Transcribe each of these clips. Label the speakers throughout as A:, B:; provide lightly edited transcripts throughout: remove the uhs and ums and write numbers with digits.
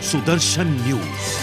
A: Sudarshan news.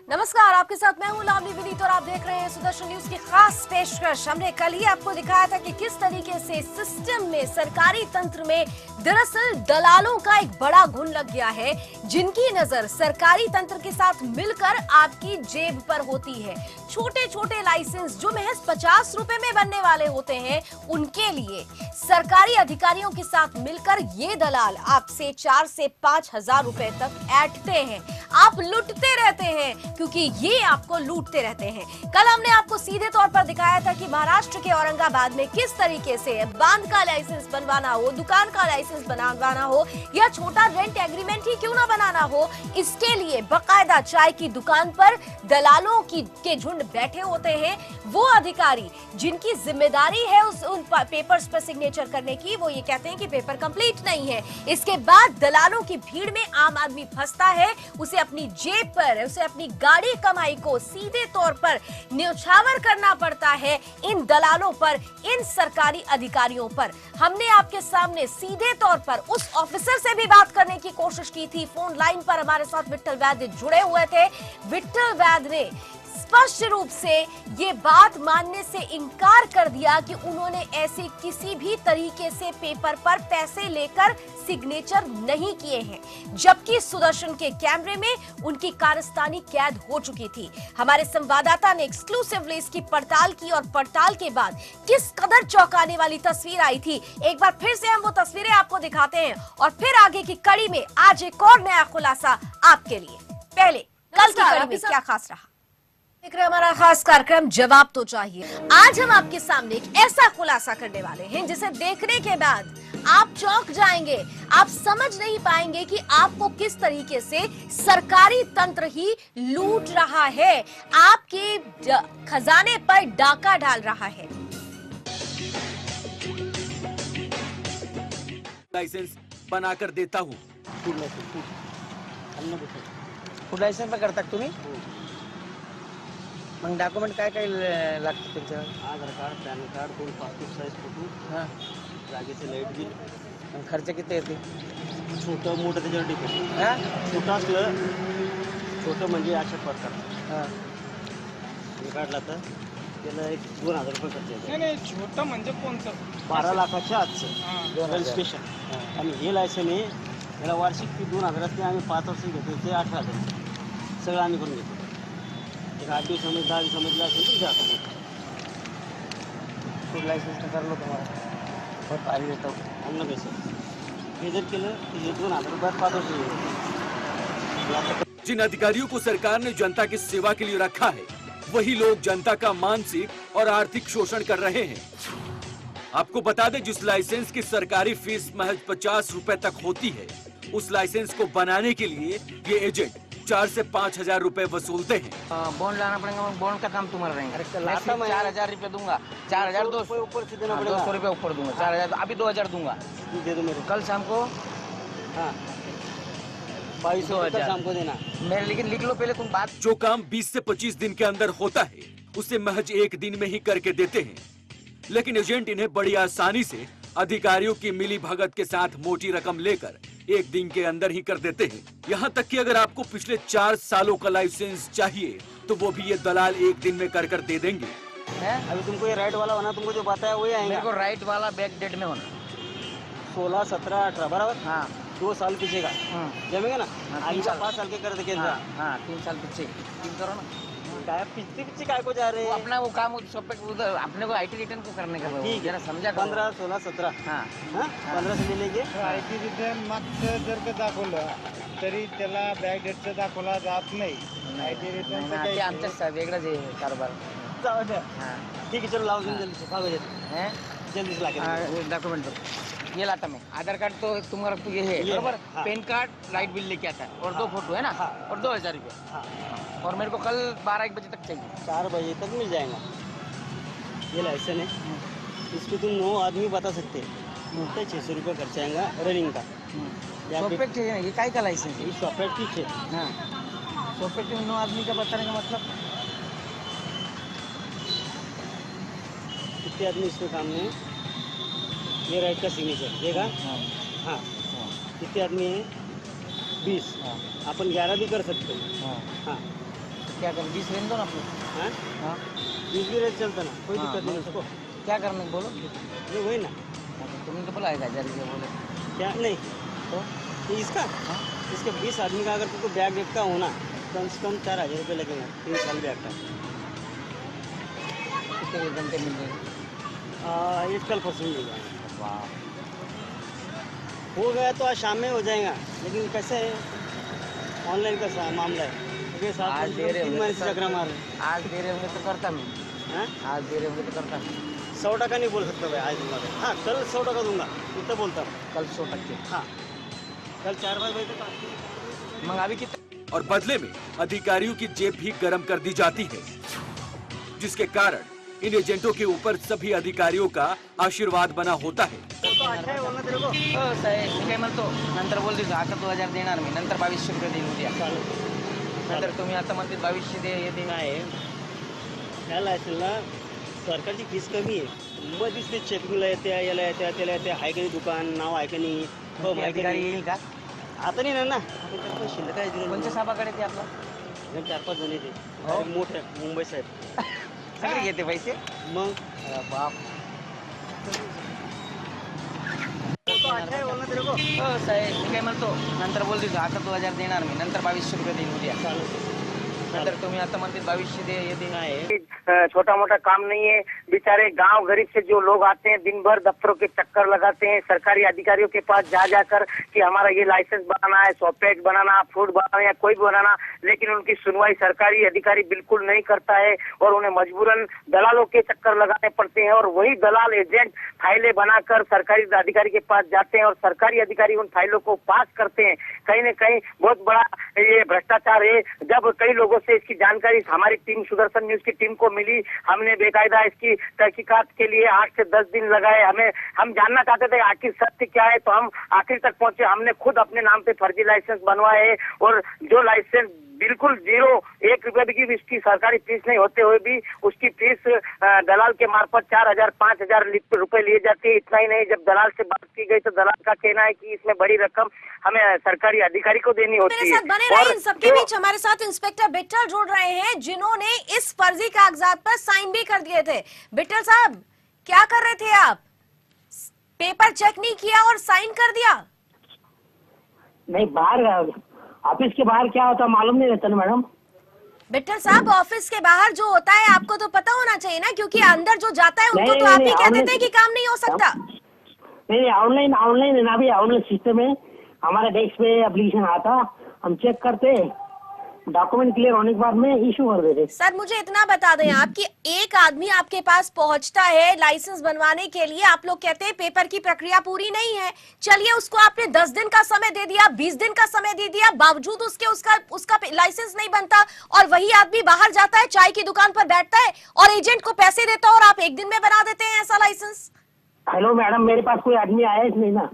B: नमस्कार, आपके साथ मैं हूं लावनी विनीत और आप देख रहे हैं सुदर्शन न्यूज की खास पेशकश। हमने कल ही आपको दिखाया था कि किस तरीके से सिस्टम में, सरकारी तंत्र में दरअसल दलालों का एक बड़ा घुन लग गया है, जिनकी नजर सरकारी तंत्र के साथ मिलकर आपकी जेब पर होती है। छोटे छोटे लाइसेंस जो महज 50 रुपए में बनने वाले होते हैं, उनके लिए सरकारी अधिकारियों के साथ मिलकर ये दलाल आपसे 4 से 5 हजार रुपए तक ऐंठते हैं। आप लुटते रहते हैं क्योंकि ये आपको लूटते रहते हैं। कल हमने आपको सीधे तौर पर दिखाया था कि महाराष्ट्र के औरंगाबाद में किस तरीके से बांध का लाइसेंस बनवाना हो, दुकान का लाइसेंस बनवाना हो या छोटा रेंट एग्रीमेंट ही क्यों ना बनाना हो, इसके लिए बाकायदा चाय की दुकान पर दलालों के झुंड बैठे होते हैं। वो अधिकारी जिनकी जिम्मेदारी है उन पेपर्स पर सिग्नेचर करने की, वो ये कहते हैं कि पेपर कंप्लीट नहीं है। इसके बाद दलालों की भीड़ में आम आदमी फंसता है, उसे अपनी जेब पर, उसे अपनी गाड़ी कमाई को सीधे तौर पर न्यौछावर करना पड़ता है इन दलालों पर, इन सरकारी अधिकारियों पर। हमने आपके सामने सीधे तौर पर उस ऑफिसर से भी बात करने की कोशिश की थी। फोन लाइन पर हमारे साथ विट्ठल वैद्य जुड़े हुए थे। विट्ठल वैद्य ने स्पष्ट रूप से ये बात मानने से इनकार कर दिया कि उन्होंने ऐसे किसी भी तरीके से पेपर पर पैसे लेकर सिग्नेचर नहीं किए हैं, जबकि सुदर्शन के कैमरे में उनकी कारस्तानी कैद हो चुकी थी। हमारे संवाददाता ने एक्सक्लूसिवली इसकी पड़ताल की और पड़ताल के बाद किस कदर चौंकाने वाली तस्वीर आई थी, एक बार फिर से हम वो तस्वीरें आपको दिखाते हैं और फिर आगे की कड़ी में आज एक और नया खुलासा आपके लिए। पहले कल की कड़ी में क्या खास रहा, देख रहे हमारा खास कार्यक्रम जवाब तो चाहिए। आज हम आपके सामने एक ऐसा खुलासा करने वाले हैं जिसे देखने के बाद आप चौंक जाएंगे। आप समझ नहीं पाएंगे कि आपको किस तरीके से सरकारी तंत्र ही लूट रहा है, आपके खजाने पर डाका डाल रहा है।
C: लाइसेंस बनाकर देता हूँ।
D: फूड लायसन पण करतात तुम्ही? मग डॉक्युमेंट काय काय लागतं त्यांच्यावर?
E: Aadhaar card, pan card, 2 passport size photo,
D: हां,
E: जागेचे लाईट बिल.
D: आणि खर्च किती येते?
E: छोटं मोठं त्याच्यावर डिपेंड.
D: हां,
E: छोटं असलं, छोटं म्हणजे अशा प्रकार
D: हां.
E: हे काढला तर त्याला एक 2000 रुपये खर्च येतो.
F: नाही छोटं म्हणजे कोणतं?
E: 12 लाखाच्या आतचं रजिस्ट्रेशन. आणि हे लायसन आहे, याला वार्षिक फी 2000 असते. आम्ही 5 वर्ष घेतो, ते 18,000. सगळं आम्ही करून घेतो. एक 8 दिवसामध्ये 10 दिवसामध्ये असेल तर जातो.
D: फूड लायसन्स कर लो तुम्हाला. बहुत पाणी येतो.
E: अन्न बेसन हे जर केलं तर हे 2000 रुपयात 5 वर्ष घेतो.
C: जिन अधिकारियों को सरकार ने जनता की सेवा के लिए रखा है, वही लोग जनता का मानसिक और आर्थिक शोषण कर रहे हैं। आपको बता दें, जिस लाइसेंस की सरकारी फीस महज 50 रुपए तक होती है, उस लाइसेंस को बनाने के लिए ये एजेंट 4 से 5 हजार रुपए वसूलते हैं।
D: बॉन्ड लाना पड़ेगा, बॉन्ड का काम तुम्हारा रहेगा।
E: अरे
D: मैं सिर्फ 4000 रुपये दूंगा, 4200
E: ऊपर से देना
D: 200 रुपये ऊपर दूंगा, 4000 अभी 2000 दूंगा।
E: दे दो मेरे को.
D: कल शाम को
E: हाँ 2200 कल शाम को देना.
D: मेरे लेकिन लिख लो पहले तुम बात।
C: जो काम 20 से 25 दिन के अंदर होता है, उसे महज 1 दिन में ही करके देते हैं। लेकिन एजेंट इन्हें बड़ी आसानी से अधिकारियों की मिली भगत के साथ मोटी रकम लेकर 1 दिन के अंदर ही कर देते हैं। यहाँ तक कि अगर आपको पिछले 4 सालों का लाइसेंस चाहिए, तो वो भी ये दलाल 1 दिन में कर दे देंगे।
D: है
E: अभी तुमको ये राइट वाला होना, तुमको जो बताया वही आएगा.
D: मेरे को राइट वाला बैक डेट में होना।
E: 16, 17, 18 बराबर.
D: हाँ
E: 2 साल पीछे का जमेगा ना.
D: हाँ,
E: आगे
D: 3 साल.
E: 5 साल के कर दे.
D: हाँ 3 साल पीछे 3 करो ना।
E: काय पीछे काय को जा रहे
D: वो
E: हैं.
D: अपना वो काम सब पे उधर अपने को आईटी रिटर्न को करने का
E: ठीक है.
D: जरा समझा करो।
E: 15, 16, 17.
D: हाँ
E: हाँ 15 से ले लेंगे.
F: आयटी रिटर्न मागचं जर का दाखवलं तरी त्याला बॅक डेटचं दाखवला जात नाही. आयटी
D: ते
F: रिटर्न
D: आमच्या वेगळंच आहे कारभार।
E: जाऊ द्या.
D: हाँ
E: ठीक है चलो लाओ जल्दी से. भागो
D: हैं
E: जल्दी से ला के.
D: डॉक्यूमेंट दो। ये लाता मैं आधार कार्ड तो तुम्हारा तो ये है
E: ये
D: बराबर।
E: है, हाँ।
D: पैन कार्ड लाइट बिल लेके आता है और 2 फोटो है ना।
E: हाँ।
D: और 2000 रुपये।
E: हाँ
D: और मेरे को कल 12-1 बजे तक चाहिए।
E: 4 बजे तक मिल जाएगा. ये लाइसेंस है, इस पे तुम 9 आदमी बता सकते हैं. तो 600 रुपये खर्च आएगा रनिंग का। या फिर
D: सोपेक्ट है ना, ये काय का लाइसेंस है?
E: ये सॉफ्टवेयर की है।
D: हाँ, सोपेक्ट में 9 आदमी का बताने का मतलब?
E: कितने आदमी इसमें काम में? ये राइट का सिग्नेचर देगा।
D: हाँ,
E: हाँ,
D: हाँ,
E: कितने आदमी हैं? 20।
D: हाँ,
E: अपन 11 भी कर सकते हैं।
D: हाँ।
E: हाँ
D: तो क्या कर 20 रहने दो ना अपने।
E: हाँ,
D: हाँ,
E: 20 भी रेट चलता ना, कोई
D: हाँ,
E: दिक्कत नहीं
D: मतलब
E: उसको।
D: क्या करने को बोलो?
E: ये वही ना,
D: हाँ, तो तुमने तो बोला 1000 रुपया बोले
E: क्या नहीं
D: तो।
E: ये इसका
D: हाँ,
E: इसके 20 आदमी का अगर तुमको बैग देखता होना कम से कम 4000 रुपये लगेगा 3 साल बैग का।
D: कितने घंटे मिल जाएंगे?
E: ये कल परसों मिल जाएगा।
D: वाह,
E: हो गया तो आज शाम में हो जाएगा, लेकिन कैसे है ऑनलाइन का मामला है। क्योंकि साथ
D: आज
E: में
D: दे रहे
E: 3
D: होंगे
E: महीने
D: तो
E: से चक्रा मार रहे हैं।
D: आज दे रहे होंगे तो करता मैं।
E: हाँ?
D: आज दे रहे होंगे तो करता मैं।
E: 100 टका नहीं बोल सकता भाई आज दूंगा मैं। हाँ कल 100 टका दूंगा इतना बोलता हूँ।
D: कल 100%।
E: हाँ कल 4-5 बजे तक।
D: मग अभी कितने?
C: और बदले में अधिकारियों की जेब भी गर्म कर दी जाती है, जिसके कारण इन एजेंटों के ऊपर सभी अधिकारियों का आशीर्वाद बना होता है।
E: तो अच्छा है बोलना तेरे को।
D: हो साहेब, मी काय म्हणतो नंतर बोलतील आता 2000 देणार मी, नंतर 2200 रुपये देईन उद्या. नंतर तुम्ही आता म्हणते 2200 दे हे दे.
E: काय ह्याला असेल ना सरकारची फीस कमी आहे, मध्येच ते चेकिंगला येते, याला येते, त्याला येते, आहे का नाही दुकान, नाव आहे का नाही, हो आहे का
D: अधिकारी
E: नाही.
D: येईल का?
E: आता नाही ना आपण त्यात शिल्लक आहे दिलं
D: कोणत्या साहेबाकडे ते आपला?
E: 4-5 जण येते
D: हो.
E: मोठे मुंबई साहेब.
D: सगळे घेते पैसे.
E: मग
D: अरे बाप.
E: तो अच्छा आहे बोलना तेरे को.
D: हो साहेब, मी काय म्हणतो नंतर बोलतील आता 2000 देणार मी, नंतर 2200 रुपये देईन उद्या. नंतर तुम्ही आता म्हणते 2200 दे हे दे.
E: काय
A: छोटा मोटा काम नहीं है। बेचारे गांव गरीब से जो लोग आते हैं दिन भर दफ्तरों के चक्कर लगाते हैं, सरकारी अधिकारियों के पास जा जाकर कि हमारा ये लाइसेंस बनाना है, सॉफ्टवेयर बनाना, फूड बनाना या कोई भी बनाना, लेकिन उनकी सुनवाई सरकारी अधिकारी बिल्कुल नहीं करता है और उन्हें मजबूरन दलालों के चक्कर लगाने पड़ते हैं और वही दलाल एजेंट फाइलें बनाकर सरकारी अधिकारी के पास जाते हैं और सरकारी अधिकारी उन फाइलों को पास करते हैं। कहीं न कहीं बहुत बड़ा ये भ्रष्टाचार है। जब कई लोगों से इसकी जानकारी हमारी टीम सुदर्शन न्यूज की टीम को मिली, हमने बेकायदा इसकी तहकीकात के लिए 8 से 10 दिन लगाए। हम जानना चाहते थे आखिर सत्य क्या है, तो हम आखिर तक पहुंचे। हमने खुद अपने नाम पे फर्जी लाइसेंस बनवाए है और जो लाइसेंस बिल्कुल 0 1 रुपए की इसकी सरकारी फीस नहीं होते हुए भी उसकी फीस दलाल के मार्फत 4000 5000 रुपए लिए जाती है। इतना ही नहीं, जब दलाल से बात की गई तो दलाल का कहना है कि इसमें बड़ी रकम हमें सरकारी अधिकारी को देनी होती
B: मेरे
A: है।
B: साथ बने रहे। इन सबके बीच हमारे साथ इंस्पेक्टर बिट्टल जुड़ रहे हैं, जिन्होंने इस फर्जी कागजात पर साइन भी कर दिए थे। बिट्टल साहब, क्या कर रहे थे आप? पेपर चेक नहीं किया और साइन कर दिया?
G: नहीं, बाहर ऑफिस के बाहर क्या होता मालूम नहीं रहता ना मैडम।
B: बिट्टल साहब, ऑफिस के बाहर जो होता है आपको तो पता होना चाहिए ना, क्योंकि अंदर जो जाता है उनको तो आप ही कह देते हैं कि काम नहीं हो सकता।
G: नहीं, ऑनलाइन है ना, अभी ऑनलाइन सिस्टम है हमारे डेस्क पे, एप्लीकेशन आता, हम चेक करते, डॉक्यूमेंट क्लियर होने के बाद में इशू कर देते।
B: सर, मुझे इतना बता दें आप कि एक आदमी आपके पास पहुंचता है लाइसेंस बनवाने के लिए, आप लोग कहते हैं पेपर की प्रक्रिया पूरी नहीं है। चलिए, उसको आपने 10 दिन का समय दे दिया, 20 दिन का समय दे दिया, बावजूद उसका लाइसेंस नहीं बनता और वही आदमी बाहर जाता है, चाय की दुकान पर बैठता है और एजेंट को पैसे देता है और आप 1 दिन में बना देते हैं ऐसा लाइसेंस।
G: हेलो मैडम, मेरे पास कोई आदमी आया नहीं ना।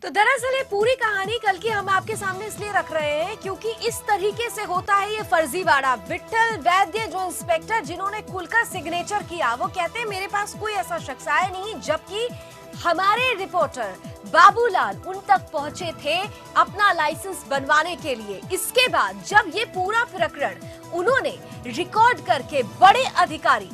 B: तो दरअसल ये पूरी कहानी कल की हम आपके सामने इसलिए रख रहे हैं क्योंकि इस तरीके से होता है ये फर्जीवाड़ा। विट्ठल वैद्य जो इंस्पेक्टर जिन्होंने खुलकर सिग्नेचर किया, वो कहते हैं मेरे पास कोई ऐसा शख्स आया नहीं, जबकि हमारे रिपोर्टर बाबूलाल उन तक पहुंचे थे अपना लाइसेंस बनवाने के लिए। इसके बाद जब ये पूरा प्रकरण उन्होंने रिकॉर्ड करके बड़े अधिकारी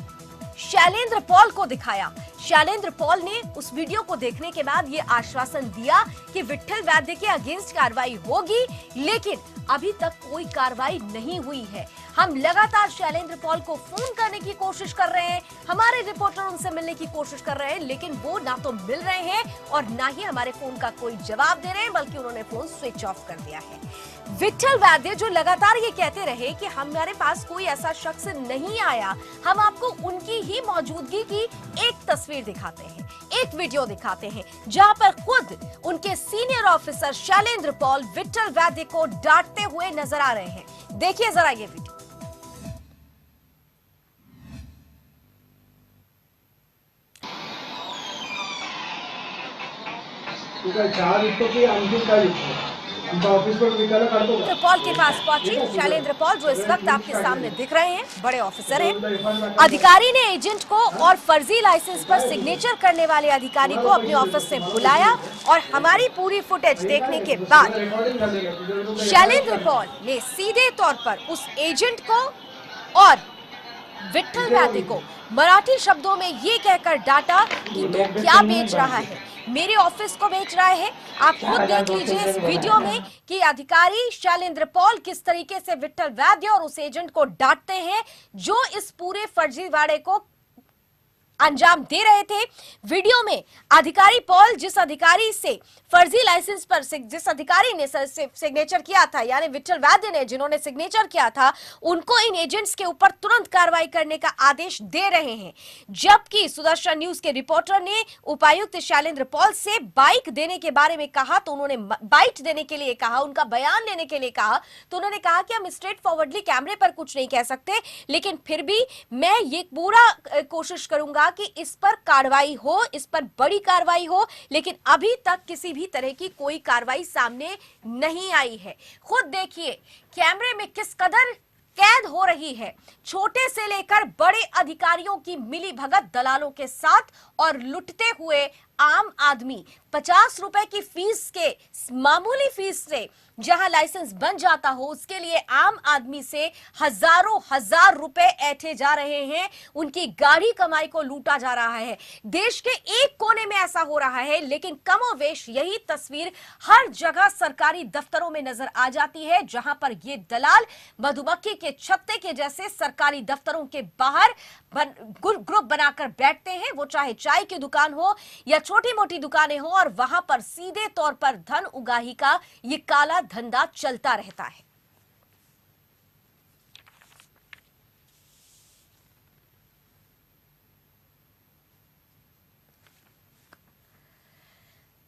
B: शैलेंद्र पॉल को दिखाया, शैलेंद्र पॉल ने उस वीडियो को देखने के बाद ये आश्वासन दिया कि विट्ठल वैद्य के अगेंस्ट कार्रवाई होगी, लेकिन अभी तक कोई कार्रवाई नहीं हुई है। हम लगातार शैलेंद्र पॉल को फोन करने की कोशिश कर रहे हैं, हमारे रिपोर्टर उनसे मिलने की कोशिश कर रहे हैं, लेकिन वो ना तो मिल रहे हैं और ना ही हमारे फोन का कोई जवाब दे रहे हैं, बल्कि उन्होंने फोन स्विच ऑफ कर दिया है। विट्ठल वैद्य जो लगातार ये कहते रहे कि हमारे पास कोई ऐसा शख्स नहीं आया, हम आपको उनकी ही मौजूदगी की एक तस्वीर दिखाते हैं, एक वीडियो दिखाते हैं, जहां पर खुद उनके senior officer Shailendra Paul Vitthal वैद्य को डांटते हुए नजर आ रहे हैं। देखिए जरा ये वीडियो।
H: तू काय चहा विकतो की आणखी काय विकतो? आमच्या ऑफिसवर विकायला काढतो का?
B: पॉल के पास पहुंची शैलेंद्र पॉल, जो इस वक्त आपके सामने दिख रहे हैं, बड़े ऑफिसर हैं। अधिकारी ने एजेंट को और फर्जी लाइसेंस पर सिग्नेचर करने वाले अधिकारी को अपने ऑफिस से बुलाया और हमारी पूरी फुटेज देखने के बाद शैलेंद्र पॉल ने सीधे तौर पर उस एजेंट को और विट्ठल व्याधि को मराठी शब्दों में ये कहकर डांटा कि तू क्या बेच रहा है, मेरे ऑफिस को बेच रहा है। आप खुद देख लीजिए इस वीडियो में कि अधिकारी शैलेंद्र पॉल किस तरीके से विट्ठल वैद्य और उस एजेंट को डांटते हैं जो इस पूरे फर्जीवाड़े को अंजाम दे रहे थे। वीडियो में अधिकारी पॉल जिस अधिकारी से फर्जी लाइसेंस पर जिस अधिकारी ने सिग्नेचर किया था, यानी विट्ठल वैद्य ने जिन्होंने सिग्नेचर किया था, उनको इन एजेंट्स के ऊपर तुरंत कार्रवाई करने का आदेश दे रहे हैं। जबकि सुदर्शन न्यूज के रिपोर्टर ने उपायुक्त शैलेंद्र पॉल से बाइक देने के बारे में कहा तो उन्होंने बाइट देने के लिए कहा, उनका बयान लेने के लिए कहा तो उन्होंने कहा कि हम स्ट्रेट फॉरवर्डली कैमरे पर कुछ नहीं कह सकते, लेकिन फिर भी मैं ये पूरा कोशिश करूंगा कि इस पर कार्रवाई हो, इस पर बड़ी कार्रवाई हो, लेकिन अभी तक किसी भी तरह की कोई कार्रवाई सामने नहीं आई है। खुद देखिए कैमरे में किस कदर कैद हो रही है, छोटे से लेकर बड़े अधिकारियों की मिली भगत दलालों के साथ और लुटते हुए आम आदमी। 50 रुपए की फीस के मामूली फीस से जहां लाइसेंस बन जाता हो, उसके लिए आम आदमी से हजारों हजार रुपए ऐंठे जा रहे हैं, उनकी गाढ़ी कमाई को लूटा जा रहा है। देश के एक कोने में ऐसा हो रहा है, लेकिन कमोवेश यही तस्वीर हर जगह सरकारी दफ्तरों में नजर आ जाती है, जहां पर ये दलाल मधुमक्खी के छत्ते के जैसे सरकारी दफ्तरों के बाहर ग्रुप बनाकर बैठते हैं, वो चाहे चाय की दुकान हो या छोटी मोटी दुकानें हो, और वहां पर सीधे तौर पर धन उगाही का ये काला धंधा चलता रहता है।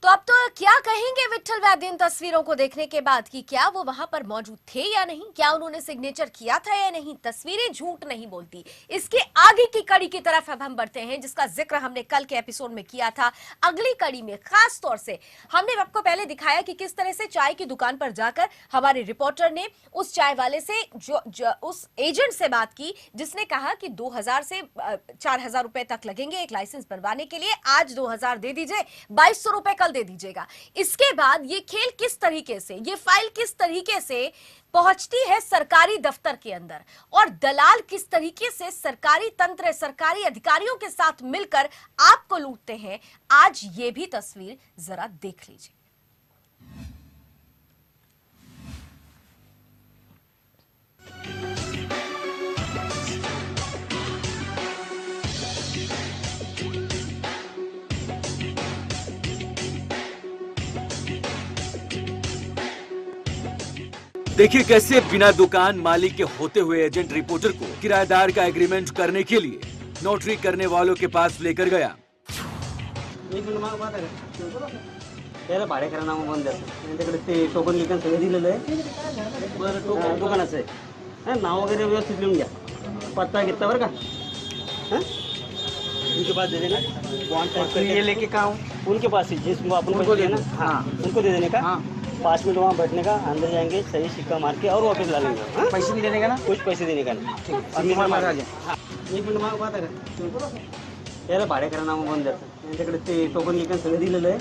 B: तो अब तो क्या कहेंगे विट्ठल वैद्य इन तस्वीरों को देखने के बाद कि क्या वो वहां पर मौजूद थे या नहीं, क्या उन्होंने सिग्नेचर किया था या नहीं। तस्वीरें झूठ नहीं बोलती। इसके आगे की कड़ी की तरफ अब हम बढ़ते हैं, जिसका जिक्र हमने कल के एपिसोड में किया था। अगली कड़ी में खास तौर से हमने आपको पहले दिखाया कि किस तरह से चाय की दुकान पर जाकर हमारे रिपोर्टर ने उस चाय वाले से जो उस एजेंट से बात की, जिसने कहा कि 2000 से 4000 रुपए तक लगेंगे एक लाइसेंस बनवाने के लिए, आज 2000 दे दीजिए, 2200 रुपए कल दे दीजिएगा। इसके बाद ये खेल किस तरीके से, ये फाइल किस तरीके से पहुंचती है सरकारी दफ्तर के अंदर, और दलाल किस तरीके से सरकारी तंत्र, सरकारी अधिकारियों के साथ मिलकर आपको लूटते हैं, आज ये भी तस्वीर जरा देख लीजिए।
C: देखिए कैसे बिना दुकान मालिक के होते हुए एजेंट रिपोर्टर को किराएदार का एग्रीमेंट करने के लिए नोटरी करने वालों के पास लेकर गया।
E: त्याला भाडे करा नाव बंद त्यांच्याकडे ते टोकन लिकन सगळं दिलेलं आहे। बरं टोकन दुकानाचं आहे, नाव वगैरे व्यवस्थित लिहून घ्या, पत्ता घेता बरं का। उनके पास दे देना बॉन्ड टाइप करके, ये लेके कहाँ हूँ उनके पास ही, जिसको अपन पैसे देना, हाँ उनको दे देने का। 5 मिनट वहाँ बैठने का, अंदर जाएंगे, सही सिक्का मार के और वापस ला लेंगे। पैसे भी देने का ना, कुछ पैसे देने का नहीं। ठीक है, 1 मिनट माग बात आहे। त्याला भाडे करा नाव बंद त्यांच्याकडे ते टोकन लिकन सगळं दिलेलं आहे।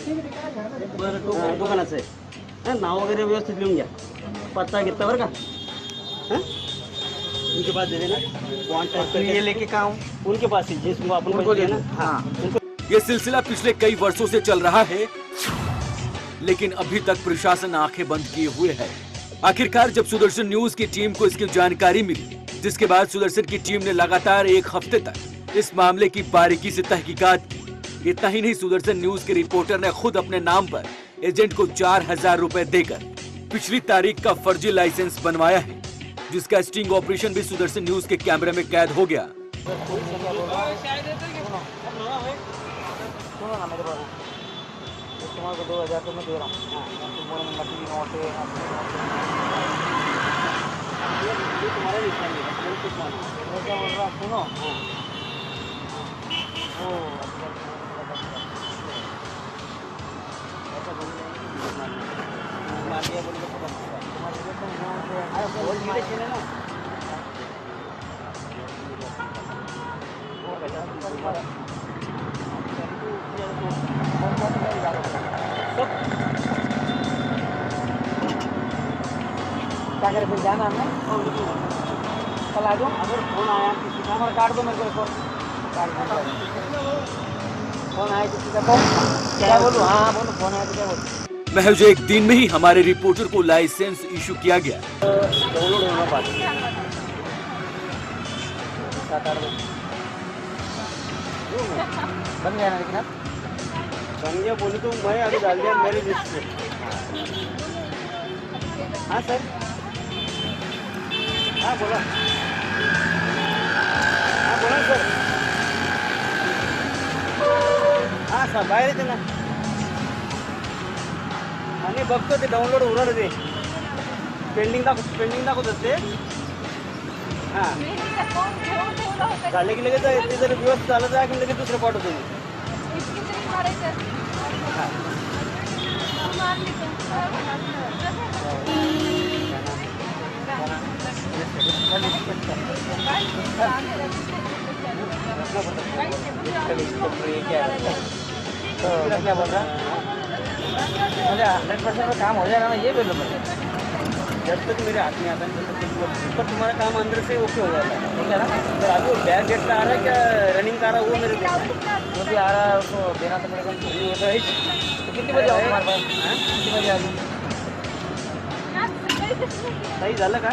E: बरं टोकन दुकानाचं आहे, नाव वगैरे व्यवस्थित लिहून घ्या, पत्ता घेता बरं का। उनके पास दे देना बॉन्ड टाइप करके, ये लेके कहाँ हूँ उनके पास ही, जिसको अपन पैसे देना, हाँ उनको।
C: ये सिलसिला पिछले कई वर्षों से चल रहा है, लेकिन अभी तक प्रशासन आंखें बंद किए हुए है। आखिरकार जब सुदर्शन न्यूज की टीम को इसकी जानकारी मिली, जिसके बाद सुदर्शन की टीम ने लगातार 1 हफ्ते तक इस मामले की बारीकी से तहकीकात की। इतना ही नहीं, सुदर्शन न्यूज के रिपोर्टर ने खुद अपने नाम पर एजेंट को 4000 रुपए देकर पिछली तारीख का फर्जी लाइसेंस बनवाया है, जिसका स्टिंग ऑपरेशन भी सुदर्शन न्यूज के कैमरे में कैद हो गया।
E: तुम्हारे 2000 तो मैं दे रहा हूँ, नकली नोट है, ये तुम्हारे निशान है, कुछ मानो सुनो। ऐसा ये बोल के पता अरे बहुत इरिटेशन है ना
D: क्या करें फिर जाना है कल आ जाओ
E: अगर फोन आया किसी का
D: नंबर काट दो मेरे को एक और फोन आया किसी का तो क्या बोलूँ हाँ बोलो फोन आया तो क्या बोलूँ
C: महज एक दिन में ही हमारे रिपोर्टर को लाइसेंस इशू किया गया।
E: डाउनलोड होना बात
D: 7-8 बजे बन गया ना लेकिन अब
E: बन गया बोले तो मैं अभी डाल दिया मेरे लिस्ट से। हाँ सर हाँ बोला सर हाँ सर बाहेर येते ना आणि बघतो ते डाउनलोड होणार ते पेंडिंग दाखवत असते हां झाले की लगेच ते जर व्यवस्थित झालं तर की लगेच दुसरं पाठवतो
D: तो मैं क्या बोल रहा मुझे 100% काम हो जाएगा ना ये बोलो मुझे
E: जब तक मेरे हाथ में आता है तब तक पर तुम्हारा काम अंदर से ओके हो जाता है
D: ठीक है ना
E: तो अभी वो बैक गेट का आ रहा है क्या रनिंग का आ रहा है वो मेरे को
D: जो भी आ रहा है उसको देना तो मेरे को
E: वो तो है
D: तो कितनी बजे आओगे हमारे पास कितनी बजे आ
E: ताई झालं का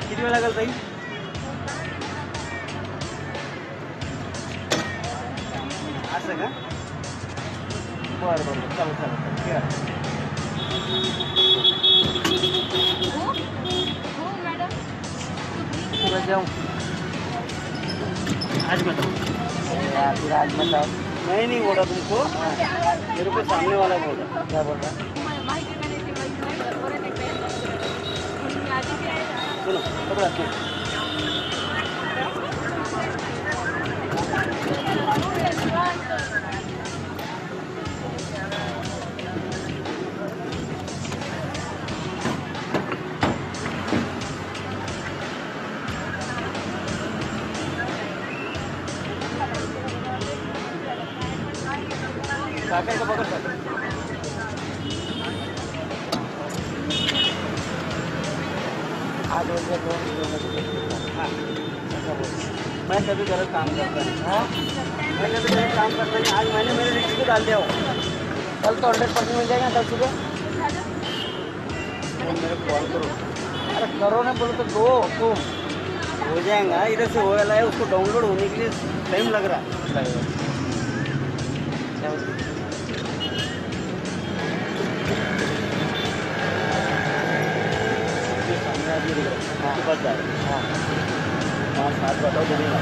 E: किती वेळ लागेल ताई असं का बरं बरं चालेल
D: कितनी बजे आऊँ
E: आज बताओ
D: यार फिर आज बताओ
E: मैं नहीं बोला तुमको मेरे को सामने वाला बोला
D: क्या बोल रहा है
E: सुनो पकड़ा तू
D: काका को पकड़ सकते आज हो गया
E: मैं कभी गलत काम करता नहीं हाँ मैं कभी गलत काम करता नहीं आज मैंने मेरे रिक्शे को डाल दिया हो
D: कल तो 100% मिल जाएगा कल सुबह
E: तो मेरे को कॉल करो
D: अरे करो ना बोलो तो दो तुम
E: हो जाएगा इधर से हो रहा है उसको डाउनलोड होने के लिए टाइम लग रहा है आपके पास जा रहे हाँ 5-7 बताओ देगा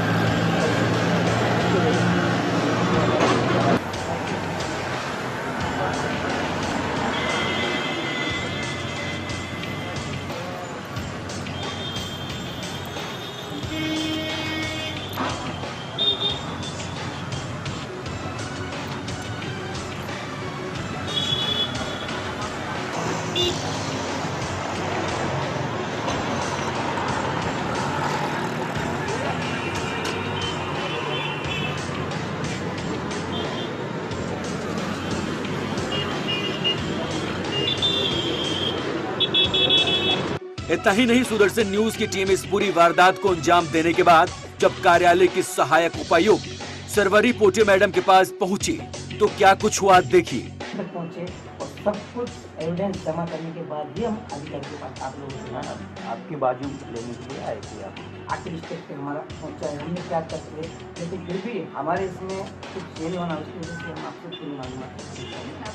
C: इतना ही नहीं, सुदर्शन न्यूज की टीम इस पूरी वारदात को अंजाम देने के बाद जब कार्यालय की सहायक उपायुक्त सरवरी पोटे मैडम के पास पहुंची तो क्या कुछ हुआ देखिए।
D: पहुंचे और सब कुछ एविडेंस जमा करने के बाद ही हम अधिकारी के पास आप लोगों से
E: आपकी बाजू लेने के लिए आए थे आप
D: आखिरी स्टेज पे हमारा पहुंचा है हमने क्या कर लिए लेकिन फिर भी हमारे इसमें कुछ फेल होना उसकी वजह से हम आपसे पूरी मालूम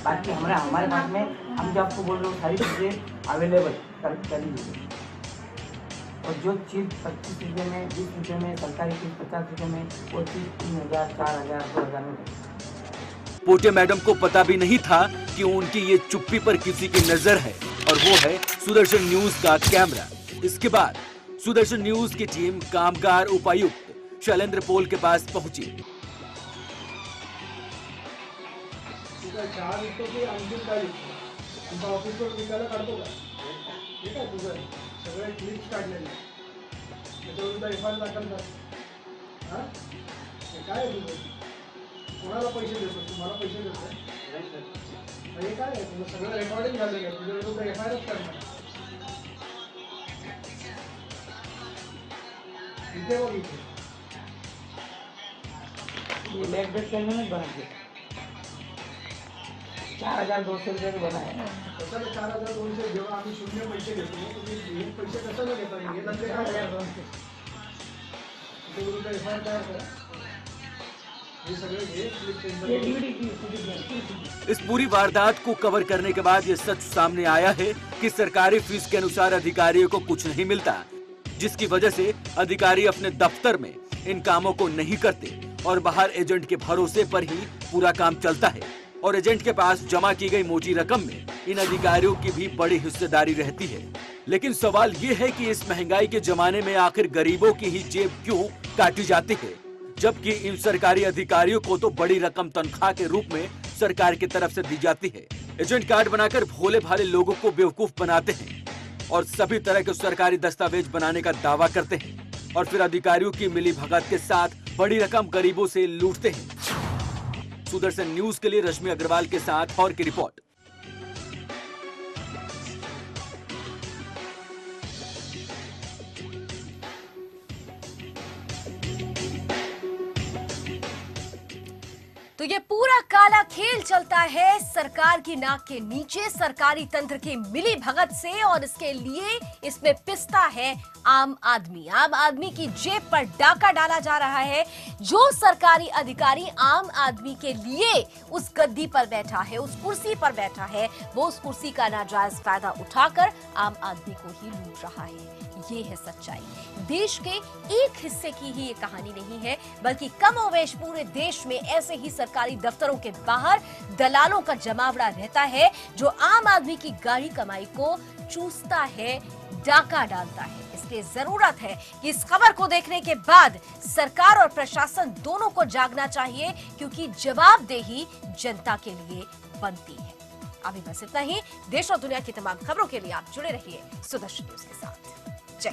D: बाकी हमारे पास में हम जो आपको बोल रहे हो सारी चीज़ें अवेलेबल कर लीजिए और जो चीज़ 25 रुपये में 20 रुपये में सरकारी चीज़ 50 रुपये में वो चीज़ 3000 4000 2000 में
C: पोटे मैडम को पता भी नहीं था कि उनकी ये चुप्पी पर किसी की नजर है और वो है सुदर्शन न्यूज का कैमरा। इसके बाद सुदर्शन न्यूज की टीम कामगार उपायुक्त शैलेंद्र पोल के पास पहुंची।
H: 4 की अंतिम तारीख आमचा ऑफिसवर विकायला काढतो का? हे काय तुझं सगळे क्लिप्स काढलेले त्याच्याविरुद्ध FIR दाखल कर. हां हे काय आहे तुझं? कोणाला पैसे देतो? तुम्हाला पैसे देतो? हे काय आहे तुझं? सगळं रेकॉर्डिंग झालेलं आहे. तुझ्या विरुद्ध FIRच करणार. इथे बघ इथे.
D: ये बैक डेट का इन्होंने बना दिया 4200 रुपये का बना है.
H: कशाला 4200 जेव्हा आम्ही शून्य पैसे घेतो तुम्ही हे पैसे कशाला घेता? हे धंदे काय आहे? त्याच्या विरुद्ध FIR तयार करा. ये सगळे हे
D: ये DVD की
C: इस पूरी वारदात को कवर करने के बाद ये सच सामने आया है कि सरकारी फीस के अनुसार अधिकारियों को कुछ नहीं मिलता, जिसकी वजह से अधिकारी अपने दफ्तर में इन कामों को नहीं करते और बाहर एजेंट के भरोसे पर ही पूरा काम चलता है। और एजेंट के पास जमा की गई मोटी रकम में इन अधिकारियों की भी बड़ी हिस्सेदारी रहती है। लेकिन सवाल ये है कि इस महंगाई के जमाने में आखिर गरीबों की ही जेब क्यों काटी जाती है, जबकि इन सरकारी अधिकारियों को तो बड़ी रकम तनख्वाह के रूप में सरकार की तरफ से दी जाती है। एजेंट कार्ड बनाकर भोले भाले लोगों को बेवकूफ बनाते हैं और सभी तरह के सरकारी दस्तावेज बनाने का दावा करते हैं और फिर अधिकारियों की मिली भगत के साथ बड़ी रकम गरीबों से लूटते हैं। सुदर्शन न्यूज के लिए रश्मि अग्रवाल के साथ और की रिपोर्ट।
B: तो ये पूरा काला खेल चलता है सरकार की नाक के नीचे, सरकारी तंत्र की मिली भगत से, और इसके लिए इसमें पिसता है आम आदमी। आम आदमी की जेब पर डाका डाला जा रहा है। जो सरकारी अधिकारी आम आदमी के लिए उस गद्दी पर बैठा है, उस कुर्सी पर बैठा है, वो उस कुर्सी का नाजायज फायदा उठाकर आम आदमी को ही लूट रहा है। ये है सच्चाई। देश के एक हिस्से की ही ये कहानी नहीं है, बल्कि कमोवेश पूरे देश में ऐसे ही सरकारी दफ्तरों के बाहर दलालों का जमावड़ा रहता है, जो आम आदमी की गाढ़ी कमाई को चूसता है, डाका डालता है। इसलिए जरूरत है कि इस खबर को देखने के बाद सरकार और प्रशासन दोनों को जागना चाहिए, क्योंकि जवाबदेही जनता के लिए बनती है। अभी बस इतना ही। देश और दुनिया की तमाम खबरों के लिए आप जुड़े रहिए सुदर्शन न्यूज के साथ। जय